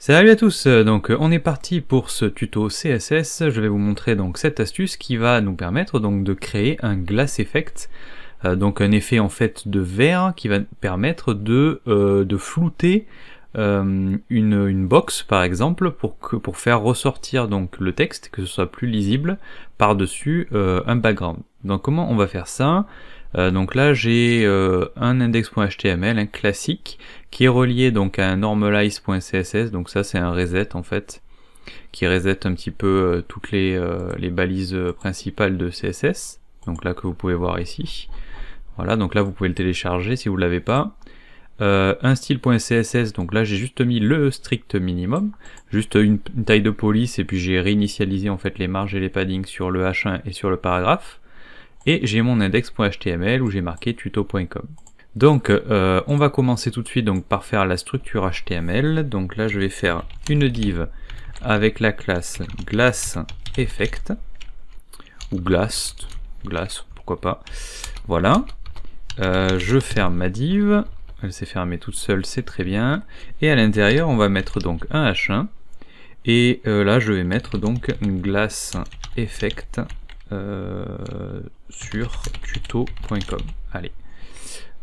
Salut à tous, donc on est parti pour ce tuto CSS. Je vais vous montrer donc cette astuce qui va nous permettre donc de créer un glass effect, donc un effet en fait de verre qui va permettre de flouter une box par exemple pour faire ressortir donc le texte, que ce soit plus lisible par-dessus un background. Donc comment on va faire ça? Donc là j'ai un index.html, un classique, qui est relié donc à un normalize.css, donc ça c'est un reset en fait, qui reset un petit peu toutes les balises principales de CSS, donc là que vous pouvez voir ici. Voilà, donc là vous pouvez le télécharger si vous ne l'avez pas. Un style.css, donc là j'ai juste mis le strict minimum, juste une taille de police, et puis j'ai réinitialisé en fait les marges et les paddings sur le H1 et sur le paragraphe. Et j'ai mon index.html où j'ai marqué tuto.com. Donc on va commencer tout de suite donc par faire la structure HTML. Donc là je vais faire une div avec la classe glassEffect ou glass, pourquoi pas. Voilà. Je ferme ma div. Elle s'est fermée toute seule, c'est très bien. Et à l'intérieur on va mettre donc un H1. Et là je vais mettre donc glassEffect sur tuto.com. Allez,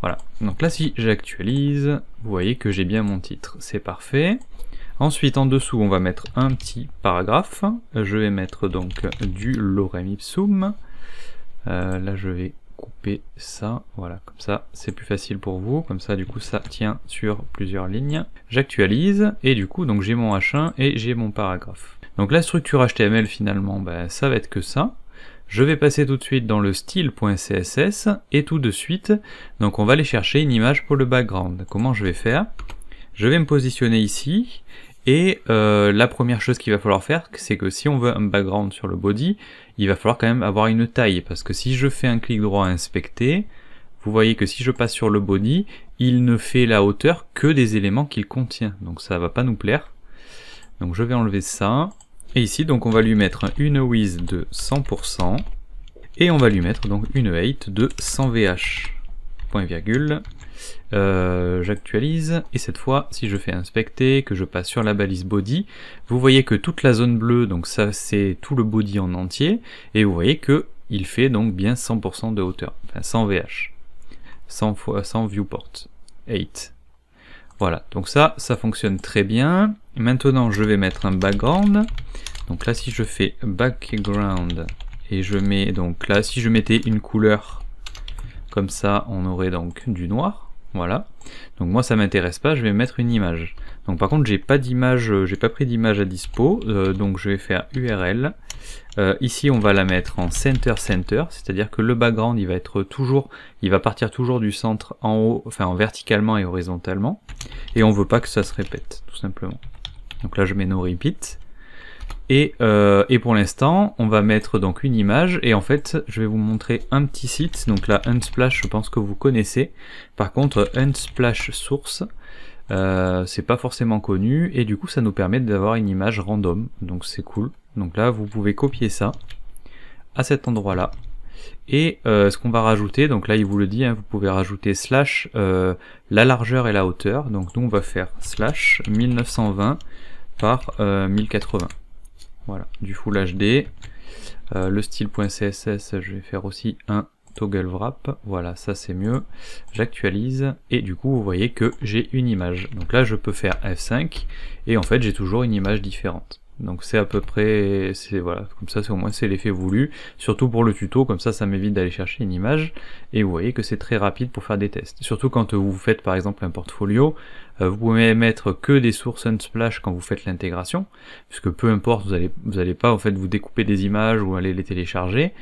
voilà. Donc là, si j'actualise, vous voyez que j'ai bien mon titre. C'est parfait. Ensuite, en dessous, on va mettre un petit paragraphe. Je vais mettre donc du lorem ipsum. Là, je vais couper ça. Voilà, comme ça, c'est plus facile pour vous. Comme ça, du coup, ça tient sur plusieurs lignes. J'actualise et du coup, donc j'ai mon H1 et j'ai mon paragraphe. Donc la structure HTML, finalement, ça va être que ça. Je vais passer tout de suite dans le style.css et tout de suite, donc on va aller chercher une image pour le background. Comment je vais faire? Je vais me positionner ici et la première chose qu'il va falloir faire, c'est que si on veut un background sur le body, il va falloir quand même avoir une taille, parce que si je fais un clic droit à inspecter, vous voyez que si je passe sur le body, il ne fait la hauteur que des éléments qu'il contient, donc ça va pas nous plaire. Donc je vais enlever ça. Et ici, donc on va lui mettre une width de 100%, et on va lui mettre donc une height de 100 VH. Point virgule. J'actualise, et cette fois, si je fais inspecter, que je passe sur la balise body, vous voyez que toute la zone bleue, donc ça c'est tout le body en entier, et vous voyez que il fait donc bien 100% de hauteur, enfin 100 VH. 100 viewport. 8. Voilà, donc ça fonctionne très bien. Maintenant, je vais mettre un background. Donc là, si je fais background, et je mets, donc là, si je mettais une couleur, comme ça, on aurait donc du noir. Voilà. Donc moi, ça m'intéresse pas, je vais mettre une image. Donc par contre, j'ai pas d'image, j'ai pas pris d'image à dispo, donc je vais faire URL. Ici, on va la mettre en center, c'est-à-dire que le background, il va partir toujours du centre en haut, enfin verticalement et horizontalement, et on veut pas que ça se répète, tout simplement. Donc là, je mets no repeat, et pour l'instant, on va mettre donc une image, et en fait, je vais vous montrer un petit site. Donc là, Unsplash, je pense que vous connaissez. Par contre, Unsplash Source, c'est pas forcément connu, et du coup, ça nous permet d'avoir une image random, donc c'est cool. Donc là, vous pouvez copier ça à cet endroit-là. Et ce qu'on va rajouter, donc là il vous le dit, hein, vous pouvez rajouter slash la largeur et la hauteur. Donc nous on va faire slash 1920 par 1080. Voilà, du Full HD. Le style.css, je vais faire aussi un toggle wrap. Voilà, ça c'est mieux. J'actualise et du coup vous voyez que j'ai une image. Donc là je peux faire F5 et en fait j'ai toujours une image différente. Donc c'est à peu près, voilà, comme ça au moins c'est l'effet voulu, surtout pour le tuto, comme ça m'évite d'aller chercher une image, et vous voyez que c'est très rapide pour faire des tests. Surtout quand vous faites par exemple un portfolio, vous pouvez mettre que des sources Unsplash quand vous faites l'intégration, puisque peu importe, vous allez pas en fait vous découper des images ou aller les télécharger.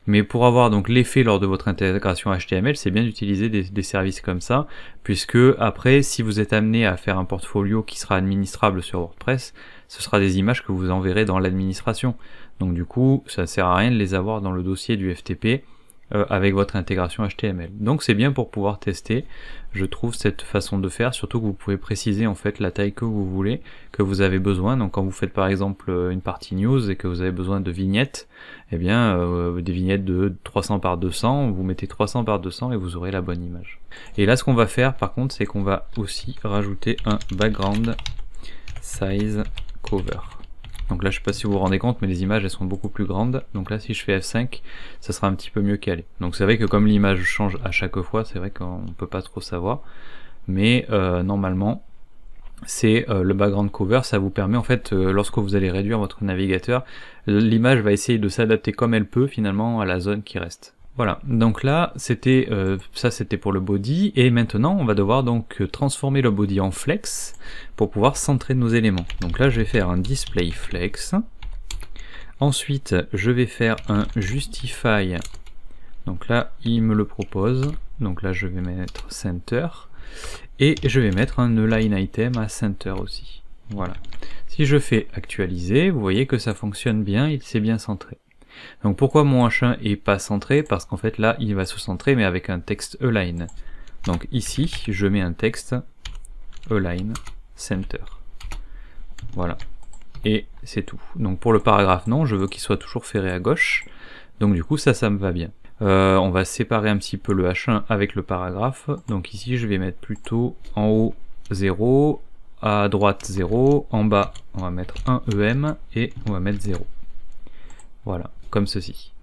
Mais pour avoir donc l'effet lors de votre intégration HTML, c'est bien d'utiliser des services comme ça, puisque après, si vous êtes amené à faire un portfolio qui sera administrable sur WordPress, ce sera des images que vous enverrez dans l'administration. Donc du coup, ça ne sert à rien de les avoir dans le dossier du FTP avec votre intégration HTML. Donc c'est bien pour pouvoir tester, je trouve, cette façon de faire, surtout que vous pouvez préciser en fait la taille que vous voulez, que vous avez besoin. Donc quand vous faites par exemple une partie news et que vous avez besoin de vignettes, eh bien des vignettes de 300 par 200, vous mettez 300 par 200 et vous aurez la bonne image. Et là ce qu'on va faire par contre, c'est qu'on va aussi rajouter un background size cover. Donc là je sais pas si vous vous rendez compte, mais les images elles sont beaucoup plus grandes. Donc là si je fais F5, ça sera un petit peu mieux calé. Donc c'est vrai que comme l'image change à chaque fois, c'est vrai qu'on peut pas trop savoir. Mais normalement c'est le background cover, ça vous permet en fait, lorsque vous allez réduire votre navigateur, l'image va essayer de s'adapter comme elle peut finalement à la zone qui reste. Voilà, donc là c'était ça c'était pour le body, et maintenant on va devoir donc transformer le body en flex pour pouvoir centrer nos éléments. Donc là je vais faire un display flex, ensuite je vais faire un justify, donc là il me le propose, donc là je vais mettre center, et je vais mettre un align item à center aussi. Voilà. Si je fais actualiser, vous voyez que ça fonctionne bien, il s'est bien centré. Donc pourquoi mon H1 est pas centré? Parce qu'en fait là il va se centrer mais avec un texte align. Donc ici je mets un texte align center. Voilà. Et c'est tout. Donc pour le paragraphe non, je veux qu'il soit toujours ferré à gauche. Donc du coup ça me va bien. On va séparer un petit peu le H1 avec le paragraphe. Donc ici je vais mettre plutôt en haut 0, à droite 0, en bas on va mettre 1 EM et on va mettre 0. Voilà, comme ceci.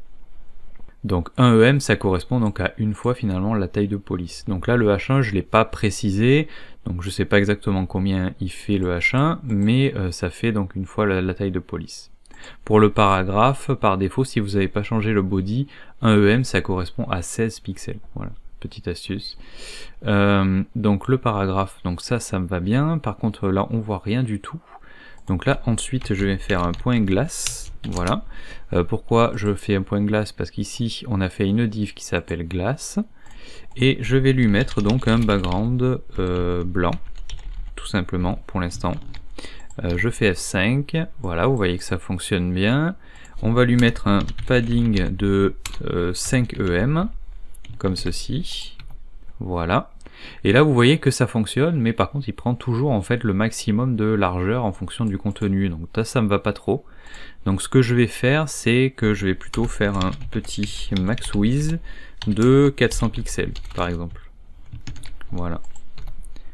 Donc 1 EM ça correspond donc à une fois finalement la taille de police. Donc là le H1 je ne l'ai pas précisé, donc je sais pas exactement combien il fait le H1, mais ça fait donc une fois la taille de police. Pour le paragraphe, par défaut, si vous n'avez pas changé le body, 1 EM ça correspond à 16 pixels. Voilà, petite astuce. Donc le paragraphe, donc ça me va bien. Par contre là on voit rien du tout. Donc là ensuite je vais faire un point glace. Voilà. Pourquoi je fais un point glace? Parce qu'ici on a fait une div qui s'appelle glace. Et je vais lui mettre donc un background blanc. Tout simplement pour l'instant. Je fais F5, voilà, vous voyez que ça fonctionne bien. On va lui mettre un padding de 5 EM, comme ceci. Voilà. Et là, vous voyez que ça fonctionne, mais par contre, il prend toujours en fait le maximum de largeur en fonction du contenu. Donc ça me va pas trop. Donc ce que je vais faire, c'est que je vais plutôt faire un petit max width de 400 pixels, par exemple. Voilà.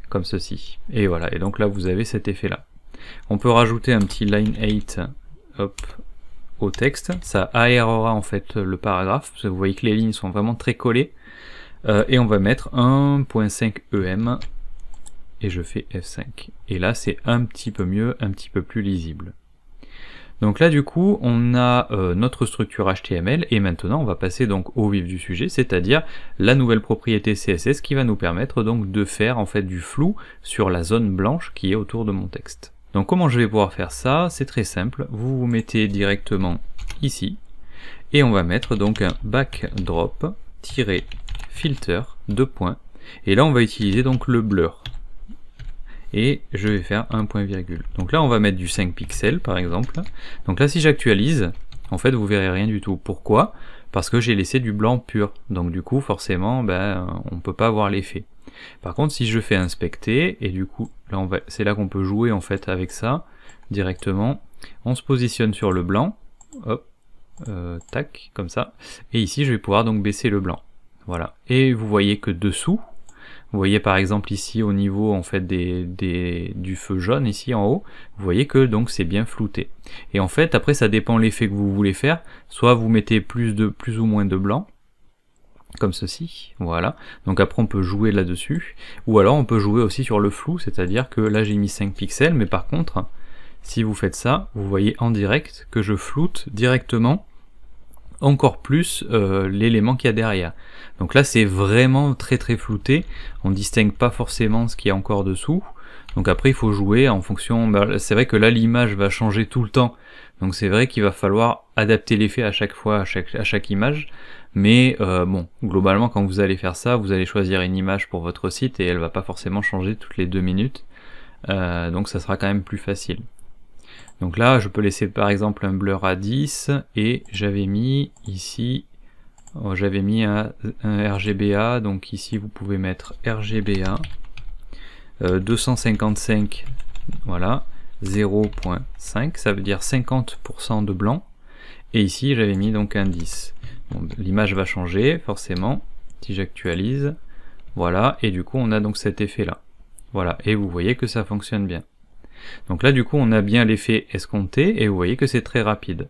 Comme ceci. Et voilà. Et donc là, vous avez cet effet-là. On peut rajouter un petit line 8 hop, au texte, ça aérera en fait le paragraphe, vous voyez que les lignes sont vraiment très collées, et on va mettre 1.5 EM, et je fais F5. Et là c'est un petit peu mieux, un petit peu plus lisible. Donc là du coup on a notre structure HTML, et maintenant on va passer donc au vif du sujet, c'est-à-dire la nouvelle propriété CSS qui va nous permettre donc de faire en fait du flou sur la zone blanche qui est autour de mon texte. Donc comment je vais pouvoir faire ça? C'est très simple, vous vous mettez directement ici, et on va mettre donc un backdrop-filter, et là on va utiliser donc le blur. Et je vais faire un point virgule. Donc là on va mettre du 5 pixels par exemple. Donc là si j'actualise, en fait vous verrez rien du tout. Pourquoi? Parce que j'ai laissé du blanc pur. Donc du coup forcément on peut pas avoir l'effet. Par contre si je fais inspecter, et du coup là c'est là qu'on peut jouer en fait avec ça directement, on se positionne sur le blanc, hop, tac, comme ça, et ici je vais pouvoir donc baisser le blanc, voilà, et vous voyez que dessous, vous voyez par exemple ici au niveau en fait du feu jaune ici en haut, vous voyez que donc c'est bien flouté, et en fait après ça dépend l'effet que vous voulez faire, soit vous mettez plus ou moins de blanc, comme ceci, voilà, donc après on peut jouer là-dessus, ou alors on peut jouer aussi sur le flou, c'est-à-dire que là j'ai mis 5 pixels, mais par contre, si vous faites ça, vous voyez en direct que je floute directement encore plus l'élément qu'il y a derrière. Donc là c'est vraiment très flouté, on distingue pas forcément ce qu'il y a encore dessous, donc après il faut jouer en fonction, c'est vrai que là l'image va changer tout le temps, donc c'est vrai qu'il va falloir adapter l'effet à chaque fois, à chaque image, mais bon, globalement quand vous allez faire ça, vous allez choisir une image pour votre site et elle va pas forcément changer toutes les 2 minutes, donc ça sera quand même plus facile. Donc là je peux laisser par exemple un blur à 10, et j'avais mis ici, j'avais mis un RGBA, donc ici vous pouvez mettre RGBA 255, voilà, 0.5, ça veut dire 50% de blanc, et ici j'avais mis donc un 10. Bon, l'image va changer forcément si j'actualise, voilà, et du coup on a donc cet effet là, voilà, et vous voyez que ça fonctionne bien. Donc là du coup on a bien l'effet escompté et vous voyez que c'est très rapide.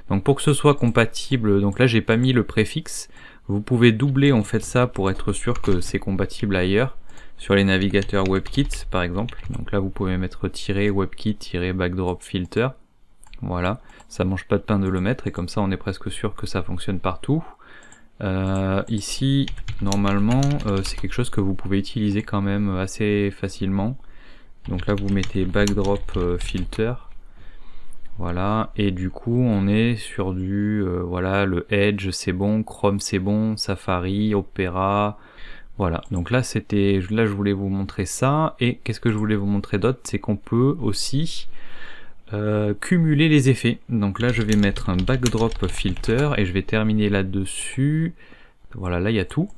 Donc pour que ce soit compatible, donc là j'ai pas mis le préfixe, vous pouvez doubler en fait ça pour être sûr que c'est compatible ailleurs, sur les navigateurs WebKit par exemple. Donc là vous pouvez mettre -WebKit-backdrop filter, voilà, ça mange pas de pain de le mettre et comme ça on est presque sûr que ça fonctionne partout. Ici normalement c'est quelque chose que vous pouvez utiliser quand même assez facilement. Donc là vous mettez backdrop filter, voilà, et du coup on est sur du voilà, le Edge c'est bon, Chrome c'est bon, Safari, Opera, voilà. Donc là je voulais vous montrer ça. Et qu'est-ce que je voulais vous montrer d'autre, c'est qu'on peut aussi cumuler les effets. Donc là je vais mettre un backdrop filter et je vais terminer là-dessus. Voilà, là il y a tout.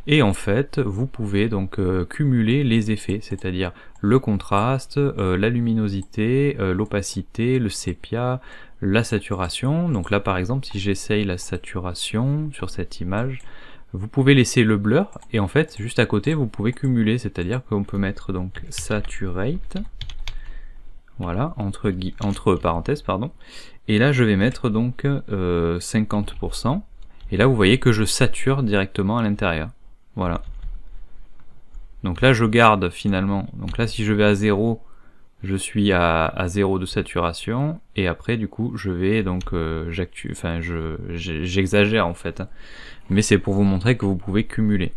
Et en fait, vous pouvez donc cumuler les effets, c'est-à-dire le contraste, la luminosité, l'opacité, le sépia, la saturation. Donc là par exemple, si j'essaye la saturation sur cette image, vous pouvez laisser le blur et en fait, juste à côté, vous pouvez cumuler, c'est-à-dire qu'on peut mettre donc saturate, voilà, entre parenthèses, pardon. Et là je vais mettre donc 50%. Et là vous voyez que je sature directement à l'intérieur. Voilà. Donc là je garde finalement. Donc là si je vais à 0, je suis à 0 de saturation. Et après du coup je vais donc j'exagère en fait. Mais c'est pour vous montrer que vous pouvez cumuler.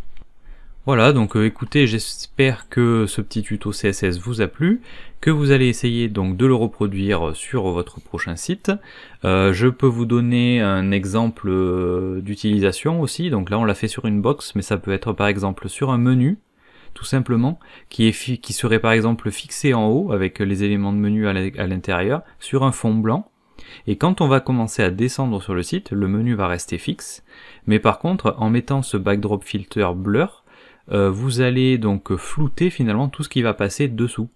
Voilà, donc écoutez, j'espère que ce petit tuto CSS vous a plu, que vous allez essayer donc de le reproduire sur votre prochain site. Je peux vous donner un exemple d'utilisation aussi, donc là on l'a fait sur une box, mais ça peut être par exemple sur un menu, tout simplement, qui serait par exemple fixé en haut avec les éléments de menu à l'intérieur, sur un fond blanc. Et quand on va commencer à descendre sur le site, le menu va rester fixe, mais par contre, en mettant ce backdrop filter blur, vous allez donc flouter finalement tout ce qui va passer dessous.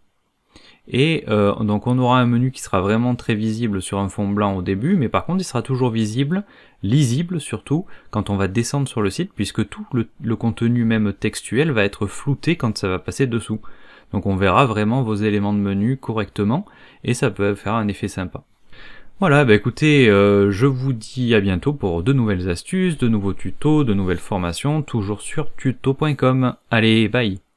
Et donc on aura un menu qui sera vraiment très visible sur un fond blanc au début, mais par contre il sera toujours visible, lisible surtout, quand on va descendre sur le site, puisque tout le contenu même textuel va être flouté quand ça va passer dessous. Donc on verra vraiment vos éléments de menu correctement, et ça peut faire un effet sympa. Voilà, bah écoutez, je vous dis à bientôt pour de nouvelles astuces, de nouveaux tutos, de nouvelles formations, toujours sur tuto.com. Allez, bye!